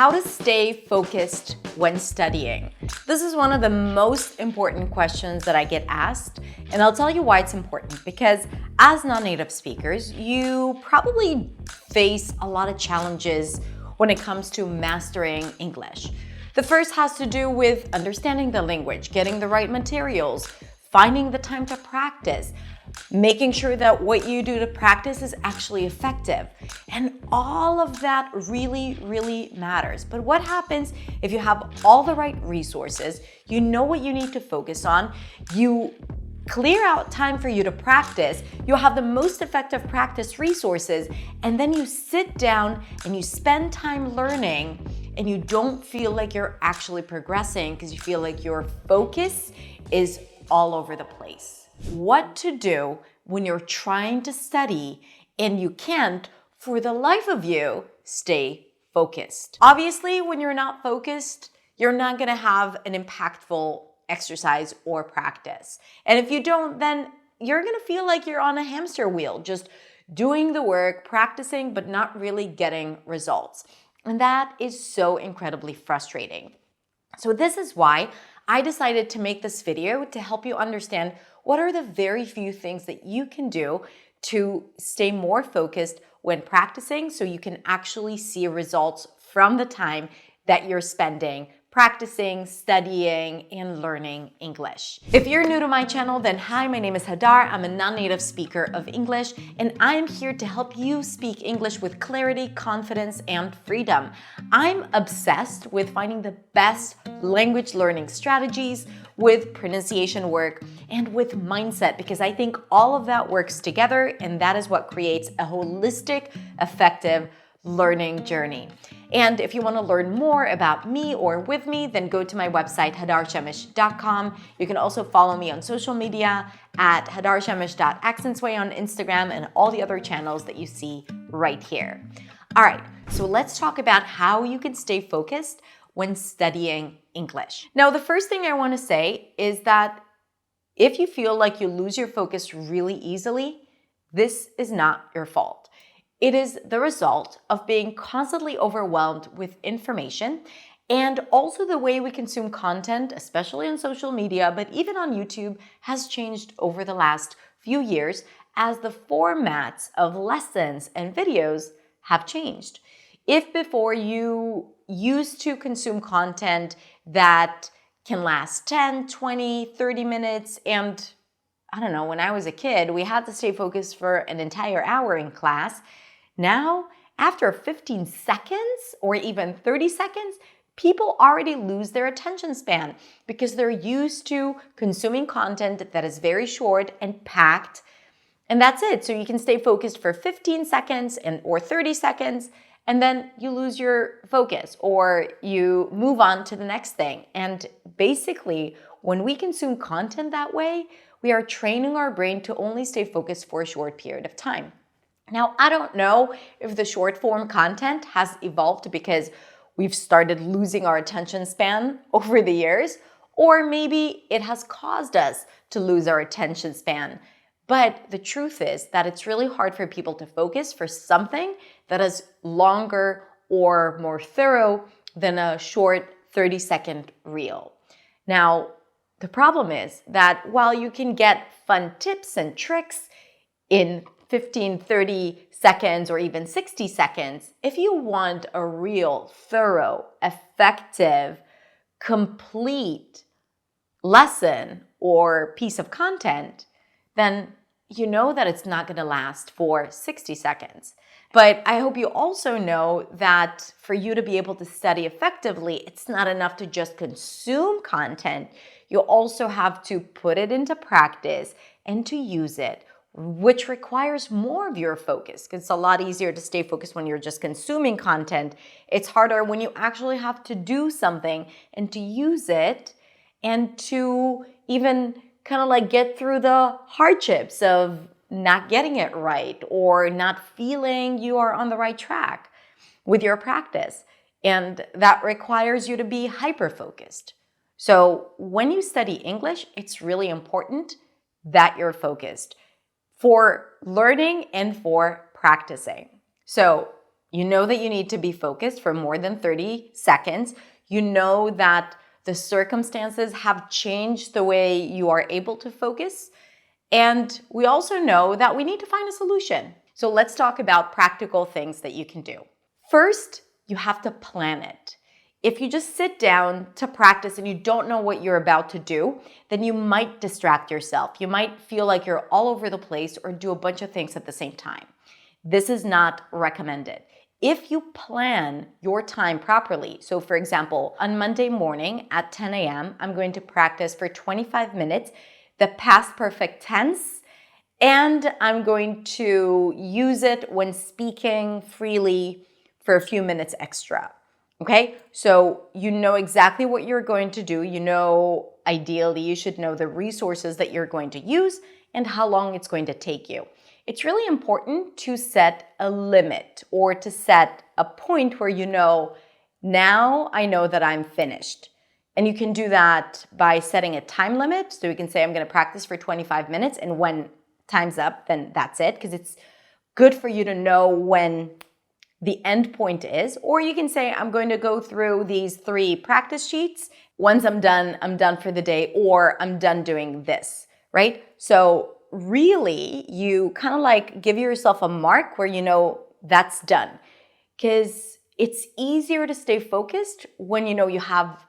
How to stay focused when studying. This is one of the most important questions that I get asked, and I'll tell you why it's important. Because as non-native speakers, you probably face a lot of challenges when it comes to mastering English. The first has to do with understanding the language, getting the right materials, finding the time to practice, making sure that what you do to practice is actually effective. And all of that really, really matters. But what happens if you have all the right resources, you know what you need to focus on, you clear out time for you to practice, you have the most effective practice resources, and then you sit down and you spend time learning and you don't feel like you're actually progressing because you feel like your focus is all over the place. What to do when you're trying to study and you can't, for the life of you, stay focused. Obviously, when you're not focused, you're not gonna have an impactful exercise or practice. And if you don't, then you're gonna feel like you're on a hamster wheel, just doing the work, practicing, but not really getting results. And that is so incredibly frustrating. So this is why I decided to make this video to help you understand what are the very few things that you can do to stay more focused when practicing so you can actually see results from the time that you're spending practicing, studying, and learning English. If you're new to my channel, then hi, my name is Hadar. I'm a non-native speaker of English, and I am here to help you speak English with clarity, confidence, and freedom. I'm obsessed with finding the best language learning strategies, with pronunciation work, and with mindset, because I think all of that works together, and that is what creates a holistic, effective learning journey. And if you want to learn more about me or with me, then go to my website, hadarshamish.com. You can also follow me on social media at hadarshamish.accentsway on Instagram and all the other channels that you see right here. All right, so let's talk about how you can stay focused when studying English. Now, the first thing I want to say is that if you feel like you lose your focus really easily, this is not your fault. It is the result of being constantly overwhelmed with information and also the way we consume content, especially on social media, but even on YouTube, has changed over the last few years as the formats of lessons and videos have changed. If before you used to consume content that can last 10, 20, 30 minutes, and I don't know, when I was a kid, we had to stay focused for an entire hour in class. Now, after 15 seconds or even 30 seconds, people already lose their attention span because they're used to consuming content that is very short and packed, and that's it. So you can stay focused for 15 seconds or 30 seconds, and then you lose your focus or you move on to the next thing. And basically, when we consume content that way, we are training our brain to only stay focused for a short period of time. Now, I don't know if the short form content has evolved because we've started losing our attention span over the years, or maybe it has caused us to lose our attention span. But the truth is that it's really hard for people to focus for something that is longer or more thorough than a short 30-second reel. Now, the problem is that while you can get fun tips and tricks in 15, 30 seconds, or even 60 seconds, if you want a real, thorough, effective, complete lesson or piece of content, then you know that it's not going to last for 60 seconds. But I hope you also know that for you to be able to study effectively, it's not enough to just consume content. You also have to put it into practice and to use it, which requires more of your focus. It's a lot easier to stay focused when you're just consuming content. It's harder when you actually have to do something and to use it and to even kind of like get through the hardships of not getting it right or not feeling you are on the right track with your practice. And that requires you to be hyper-focused. So when you study English, it's really important that you're focused for learning and for practicing. So You know that you need to be focused for more than 30 seconds. You know that the circumstances have changed the way you are able to focus. And we also know that we need to find a solution. So let's talk about practical things that you can do. First, you have to plan it. If you just sit down to practice and you don't know what you're about to do, then you might distract yourself. You might feel like you're all over the place or do a bunch of things at the same time. This is not recommended. If you plan your time properly, so for example, on Monday morning at 10 a.m., I'm going to practice for 25 minutes the past perfect tense, and I'm going to use it when speaking freely for a few minutes extra. Okay, so you know exactly what you're going to do. You know, ideally, you should know the resources that you're going to use and how long it's going to take you. It's really important to set a limit or to set a point where you know, now I know that I'm finished. And you can do that by setting a time limit. So you can say, I'm going to practice for 25 minutes, and when time's up, then that's it, because it's good for you to know when the end point is. Or you can say, I'm going to go through these 3 practice sheets. Once I'm done for the day, or I'm done doing this, right? So really, you kind of like give yourself a mark where you know that's done. Because it's easier to stay focused when you know you have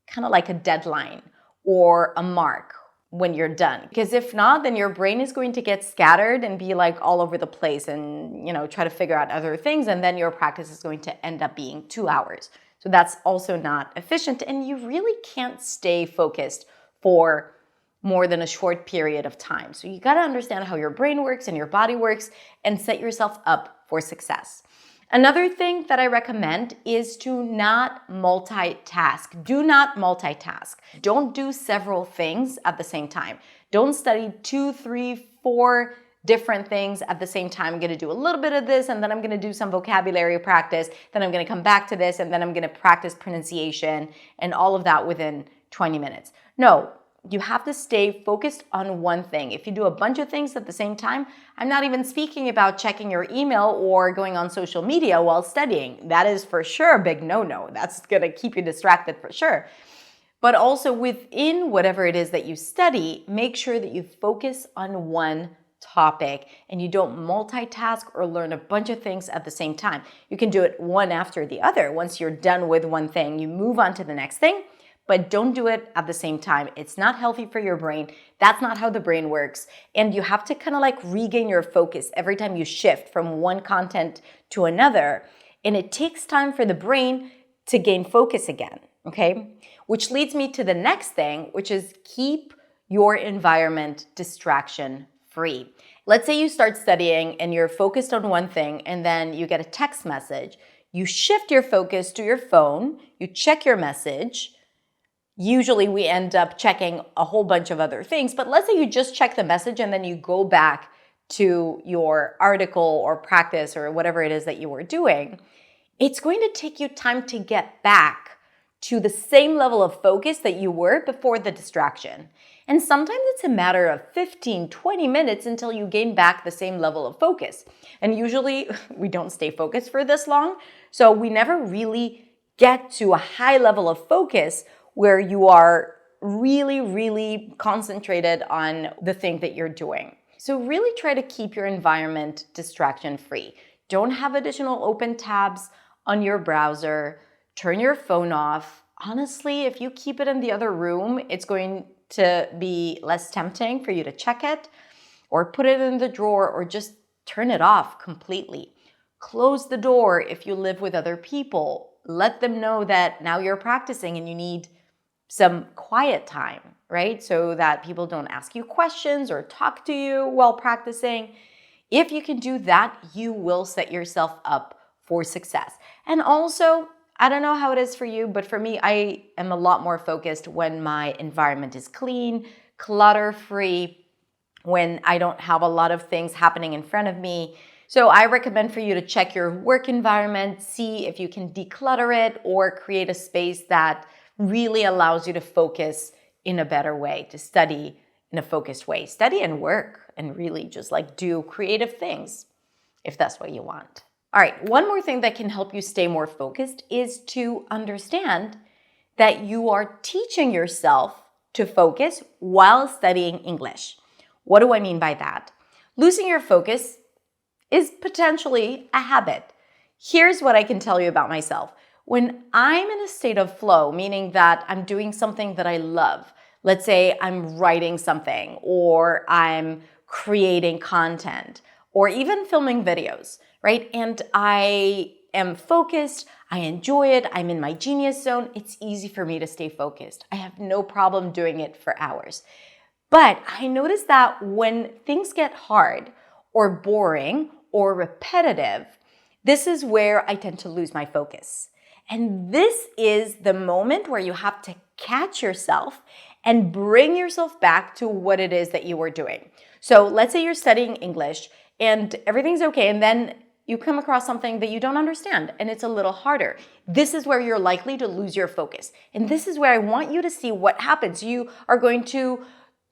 kind of like a deadline or a mark when you're done. Because if not, then your brain is going to get scattered and be like all over the place and, you know, try to figure out other things. And then your practice is going to end up being 2 hours. So that's also not efficient. And you really can't stay focused for more than a short period of time. So you got to understand how your brain works and your body works and set yourself up for success. Another thing that I recommend is to not multitask. Do not multitask. Don't do several things at the same time. Don't study 2, 3, 4 different things at the same time. I'm going to do a little bit of this, and then I'm going to do some vocabulary practice. Then I'm going to come back to this, and then I'm going to practice pronunciation and all of that within 20 minutes. No. You have to stay focused on one thing. If you do a bunch of things at the same time, I'm not even speaking about checking your email or going on social media while studying. That is for sure a big no-no. That's going to keep you distracted for sure. But also within whatever it is that you study, make sure that you focus on one topic and you don't multitask or learn a bunch of things at the same time. You can do it one after the other. Once you're done with one thing, you move on to the next thing. But don't do it at the same time. It's not healthy for your brain. That's not how the brain works. And you have to kind of like regain your focus every time you shift from one content to another. And it takes time for the brain to gain focus again, okay? Which leads me to the next thing, which is keep your environment distraction free. Let's say you start studying and you're focused on one thing, and then you get a text message. You shift your focus to your phone, you check your message. Usually we end up checking a whole bunch of other things, but let's say you just check the message and then you go back to your article or practice or whatever it is that you were doing. It's going to take you time to get back to the same level of focus that you were before the distraction. And sometimes it's a matter of 15, 20 minutes until you gain back the same level of focus. And usually we don't stay focused for this long, so we never really get to a high level of focus where you are really, really concentrated on the thing that you're doing. So really try to keep your environment distraction-free. Don't have additional open tabs on your browser. Turn your phone off. Honestly, if you keep it in the other room, it's going to be less tempting for you to check it, or put it in the drawer, or just turn it off completely. Close the door if you live with other people. Let them know that now you're practicing and you need some quiet time, right? So that people don't ask you questions or talk to you while practicing. If you can do that, you will set yourself up for success. And also, I don't know how it is for you, but for me, I am a lot more focused when my environment is clean, clutter-free, when I don't have a lot of things happening in front of me. So I recommend for you to check your work environment, see if you can declutter it or create a space that really allows you to focus in a better way, to study in a focused way. Study and work and really just like do creative things if that's what you want. All right, one more thing that can help you stay more focused is to understand that you are teaching yourself to focus while studying English. What do I mean by that? Losing your focus is potentially a habit. Here's what I can tell you about myself. When I'm in a state of flow, meaning that I'm doing something that I love, let's say I'm writing something or I'm creating content or even filming videos, right? And I am focused, I enjoy it, I'm in my genius zone, it's easy for me to stay focused. I have no problem doing it for hours. But I notice that when things get hard or boring or repetitive, this is where I tend to lose my focus. And this is the moment where you have to catch yourself and bring yourself back to what it is that you are doing. So let's say you're studying English and everything's okay, and then you come across something that you don't understand and it's a little harder. This is where you're likely to lose your focus. And this is where I want you to see what happens. You are going to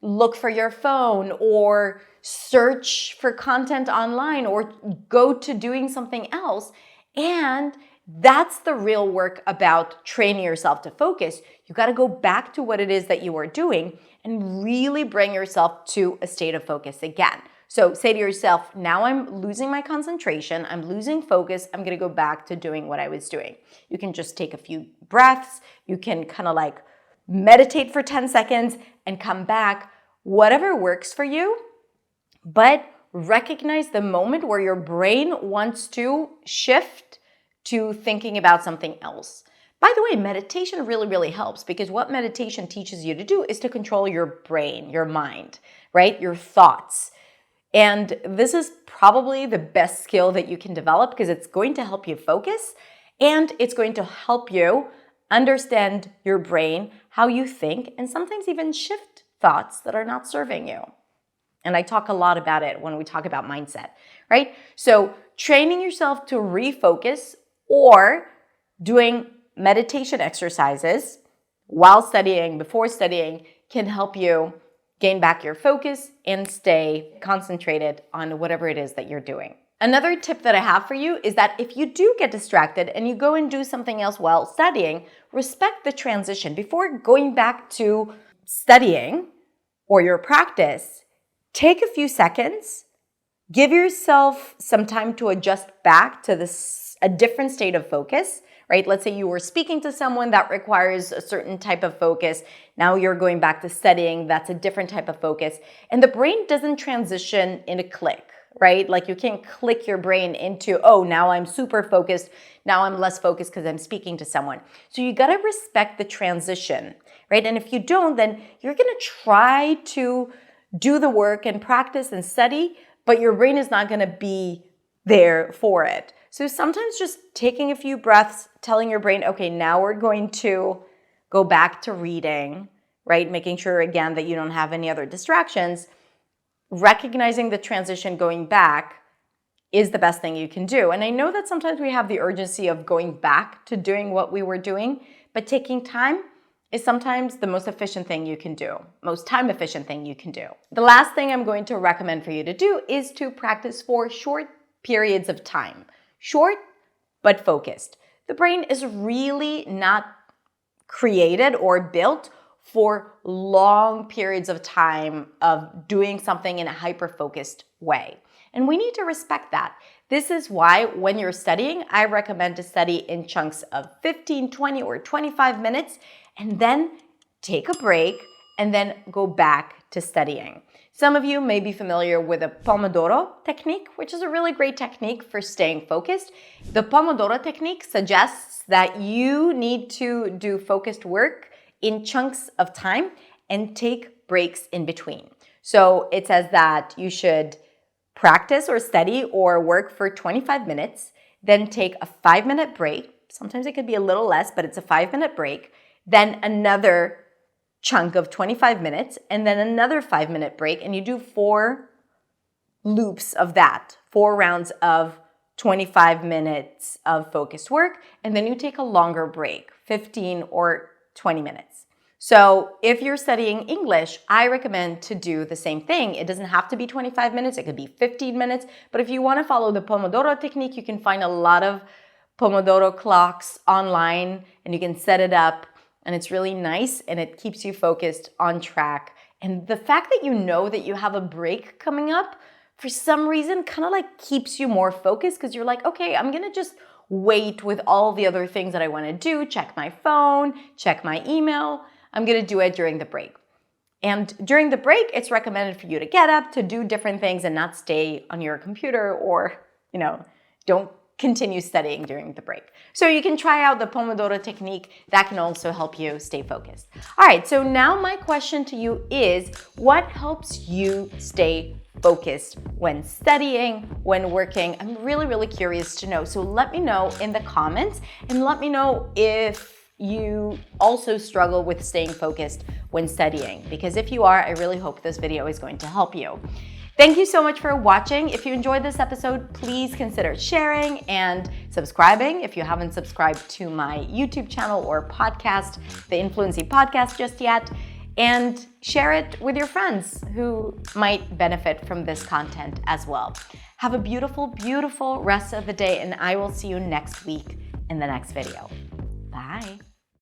look for your phone or search for content online or go to doing something else. And that's the real work about training yourself to focus. You got to go back to what it is that you are doing and really bring yourself to a state of focus again. So say to yourself, now I'm losing my concentration, I'm losing focus, I'm going to go back to doing what I was doing. You can just take a few breaths, you can kind of like meditate for 10 seconds and come back, whatever works for you, but recognize the moment where your brain wants to shift to thinking about something else. By the way, meditation really, really helps because what meditation teaches you to do is to control your brain, your mind, right? Your thoughts. And this is probably the best skill that you can develop because it's going to help you focus and it's going to help you understand your brain, how you think, and sometimes even shift thoughts that are not serving you. And I talk a lot about it when we talk about mindset, right? So training yourself to refocus or doing meditation exercises while studying, before studying, can help you gain back your focus and stay concentrated on whatever it is that you're doing. Another tip that I have for you is that if you do get distracted and you go and do something else while studying, respect the transition. Before going back to studying or your practice, take a few seconds, give yourself some time to adjust back to a different state of focus, right? Let's say you were speaking to someone that requires a certain type of focus. Now you're going back to studying. That's a different type of focus. And the brain doesn't transition in a click, right? Like you can't click your brain into, oh, now I'm super focused. Now I'm less focused because I'm speaking to someone. So you got to respect the transition, right? And if you don't, then you're going to try to do the work and practice and study, but your brain is not going to be there for it. So sometimes just taking a few breaths, telling your brain, okay, now we're going to go back to reading, right? Making sure, again, that you don't have any other distractions. Recognizing the transition going back is the best thing you can do. And I know that sometimes we have the urgency of going back to doing what we were doing, but taking time is sometimes the most efficient thing you can do, most time efficient thing you can do. The last thing I'm going to recommend for you to do is to practice for short periods of time. Short, but focused. The brain is really not created or built for long periods of time of doing something in a hyper-focused way. And we need to respect that. This is why when you're studying, I recommend to study in chunks of 15, 20, or 25 minutes, and then take a break and then go back to studying. Some of you may be familiar with the Pomodoro technique, which is a really great technique for staying focused. The Pomodoro technique suggests that you need to do focused work in chunks of time and take breaks in between. So it says that you should practice or study or work for 25 minutes, then take a 5-minute break. Sometimes it could be a little less, but it's a 5-minute break. Then another chunk of 25 minutes, and then another 5-minute break, and you do 4 loops of that, 4 rounds of 25 minutes of focused work, and then you take a longer break, 15 or 20 minutes. So if you're studying English, I recommend to do the same thing. It doesn't have to be 25 minutes, it could be 15 minutes. But if you want to follow the Pomodoro technique, you can find a lot of Pomodoro clocks online and you can set it up. And it's really nice and it keeps you focused on track. And the fact that you know that you have a break coming up, for some reason, kind of like keeps you more focused because you're like, okay, I'm going to just wait with all the other things that I want to do, check my phone, check my email. I'm going to do it during the break. And during the break, it's recommended for you to get up, to do different things and not stay on your computer or, don't continue studying during the break. So you can try out the Pomodoro technique. That can also help you stay focused. All right, so now my question to you is, what helps you stay focused when studying, when working? I'm really, really curious to know. So let me know in the comments and let me know if you also struggle with staying focused when studying, because if you are, I really hope this video is going to help you. Thank you so much for watching. If you enjoyed this episode, please consider sharing and subscribing if you haven't subscribed to my YouTube channel or podcast, the Influency Podcast, just yet. And share it with your friends who might benefit from this content as well. Have a beautiful, beautiful rest of the day, and I will see you next week in the next video. Bye.